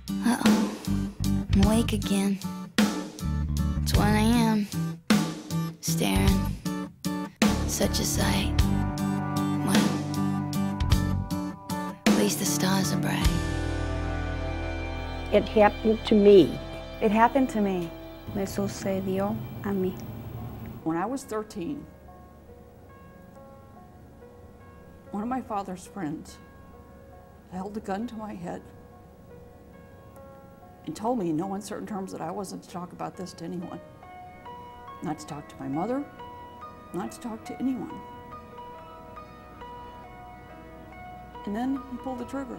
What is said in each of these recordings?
Uh-oh, I'm awake again. It's 1 a.m. Staring. Such a sight. Well, at least the stars are bright. It happened to me. It happened to me. Me sucedió a mí. When I was 13, one of my father's friends held a gun to my head and told me in no uncertain terms that I wasn't to talk about this to anyone. Not to talk to my mother, not to talk to anyone. And then he pulled the trigger.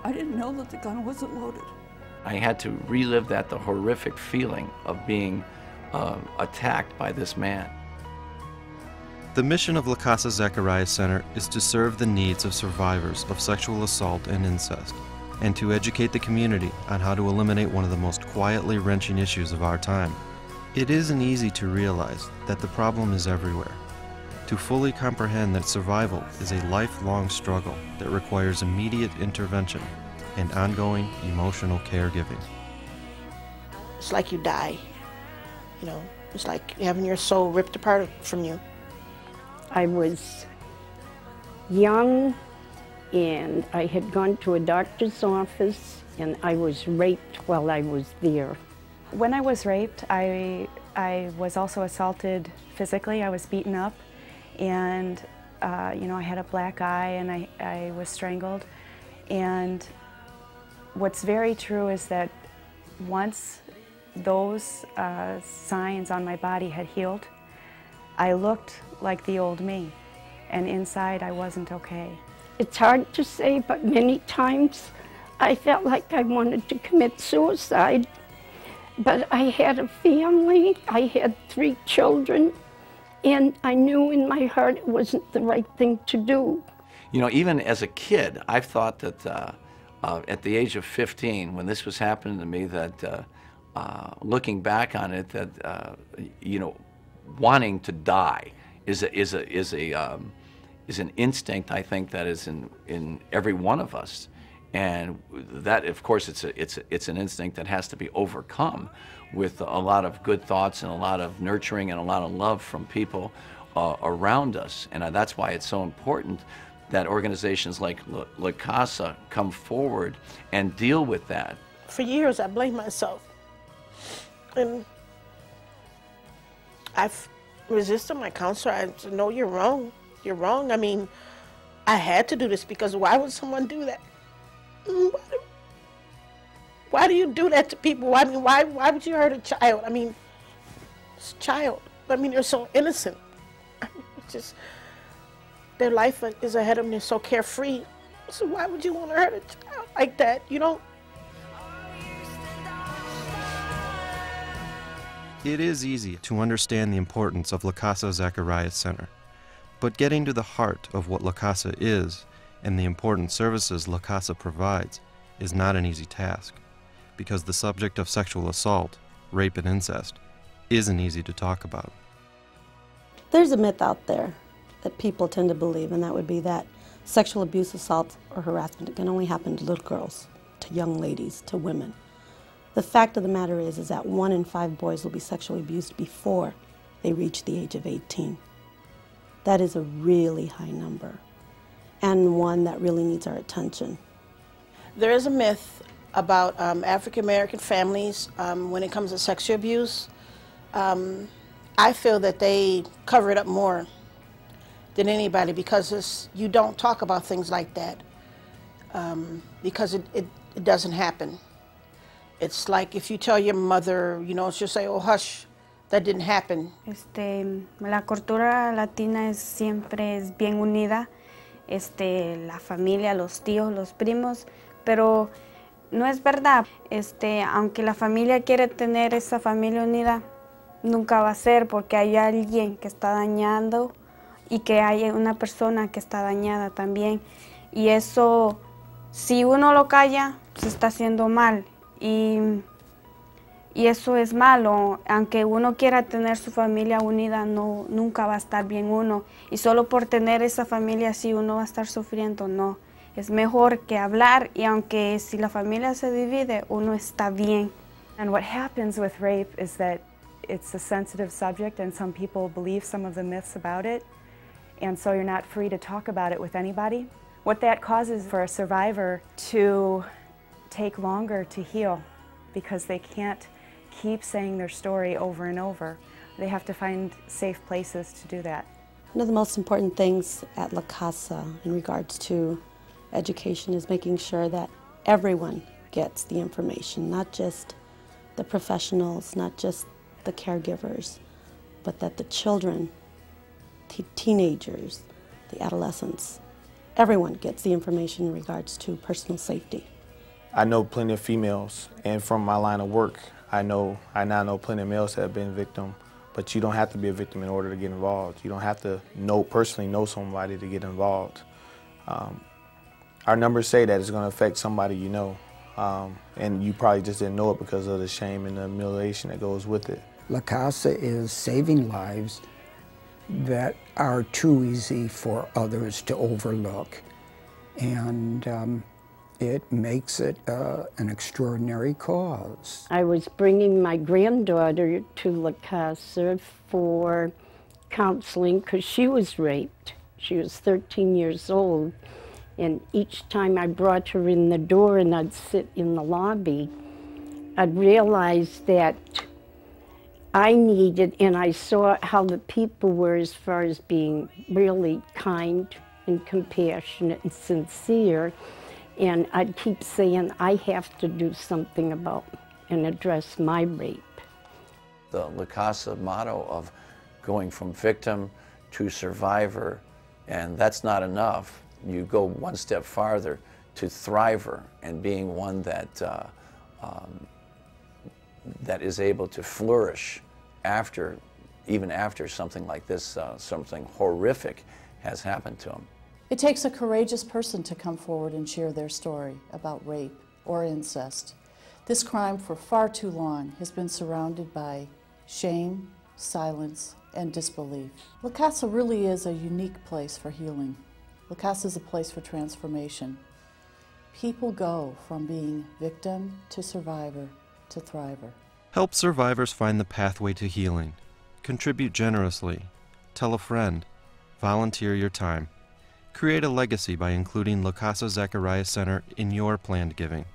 I didn't know that the gun wasn't loaded. I had to relive the horrific feeling of being attacked by this man. The mission of La Casa Zacharias Center is to serve the needs of survivors of sexual assault and incest, and to educate the community on how to eliminate one of the most quietly wrenching issues of our time. It isn't easy to realize that the problem is everywhere, to fully comprehend that survival is a lifelong struggle that requires immediate intervention and ongoing emotional caregiving. It's like you die, you know, it's like having your soul ripped apart from you. I was young and I had gone to a doctor's office and I was raped while I was there. When I was raped, I was also assaulted physically. I was beaten up, and you know, I had a black eye and I was strangled. And what's very true is that once those signs on my body had healed, I looked like the old me, and inside I wasn't okay. It's hard to say, but many times I felt like I wanted to commit suicide. But I had a family, I had 3 children, and I knew in my heart it wasn't the right thing to do. You know, even as a kid, I've thought that at the age of 15, when this was happening to me, that looking back on it, that you know, wanting to die is an instinct, I think, that is in every one of us. And that, of course, it's an instinct that has to be overcome with a lot of good thoughts and a lot of nurturing and a lot of love from people around us. And that's why it's so important that organizations like La Casa come forward and deal with that. For years, I blamed myself. And I've resisted my counselor. I said, no, you're wrong. You're wrong. I mean, I had to do this because why would someone do that? Why do you do that to people? I mean, why would you hurt a child? I mean, it's a child. I mean, they're so innocent. I mean, it's just, their life is ahead of them. They're so carefree. So why would you want to hurt a child like that? You don't. It is easy to understand the importance of La Casa Zacharias Center, but getting to the heart of what La Casa is and the important services La Casa provides is not an easy task, because the subject of sexual assault, rape, and incest isn't easy to talk about. There's a myth out there that people tend to believe, and that would be that sexual abuse, assault, or harassment can only happen to little girls, to young ladies, to women. The fact of the matter is that 1 in 5 boys will be sexually abused before they reach the age of 18. That is a really high number, and one that really needs our attention. There is a myth about African American families when it comes to sexual abuse. I feel that they cover it up more than anybody because you don't talk about things like that because it doesn't happen. It's like if you tell your mother, you know, she'll say, oh, hush, that didn't happen. La cultura latina siempre es bien unida, la familia, los tíos, los primos, pero no es verdad. Aunque la familia quiere tener esa familia unida, nunca va a ser porque hay alguien que está dañando y que hay una persona que está dañada también. Y eso, si uno lo calla, se está haciendo mal. Y eso es malo, aunque uno quiera tener su familia unida, nunca va a estar bien uno. Y solo por tener esa familia así uno va a estar sufriendo, no. es mejor que hablar, y aunque si la familia se divide, uno está bien. And what happens with rape is that it's a sensitive subject, and some people believe some of the myths about it, and so you're not free to talk about it with anybody. What that causes for a survivor to take longer to heal, because they can't keep saying their story over and over. They have to find safe places to do that. One of the most important things at La Casa in regards to education is making sure that everyone gets the information, not just the professionals, not just the caregivers, but that the children, teenagers, the adolescents, everyone gets the information in regards to personal safety. I know plenty of females, and from my line of work, I now know plenty of males that have been victims, but you don't have to be a victim in order to get involved. You don't have to personally know somebody to get involved. Our numbers say that it's going to affect somebody you know, and you probably just didn't know it because of the shame and the humiliation that goes with it. La Casa is saving lives that are too easy for others to overlook, and it makes it an extraordinary cause. I was bringing my granddaughter to La Casa for counseling because she was raped. She was 13 years old, and each time I brought her in the door and I'd sit in the lobby, I'd realize that I needed, and I saw how the people were as far as being really kind and compassionate and sincere, and I'd keep saying, I have to do something about and address my rape. The La Casa motto of going from victim to survivor, and that's not enough. You go one step farther to thriver and being one that that is able to flourish even after something like this, something horrific has happened to them. It takes a courageous person to come forward and share their story about rape or incest. This crime for far too long has been surrounded by shame, silence, and disbelief. La Casa really is a unique place for healing. La Casa is a place for transformation. People go from being victim to survivor to thriver. Help survivors find the pathway to healing. Contribute generously. Tell a friend. Volunteer your time. Create a legacy by including La Casa Zacharias Center in your planned giving.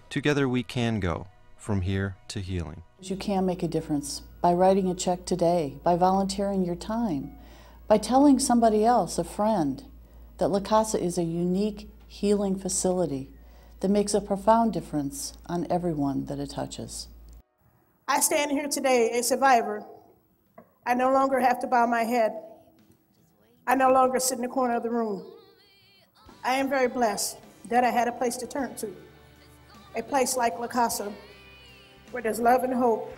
Together we can go from here to healing. You can make a difference by writing a check today, by volunteering your time, by telling somebody else, a friend, that La Casa is a unique healing facility that makes a profound difference on everyone that it touches. I stand here today a survivor. I no longer have to bow my head. I no longer sit in the corner of the room. I am very blessed that I had a place to turn to, a place like La Casa, where there's love and hope.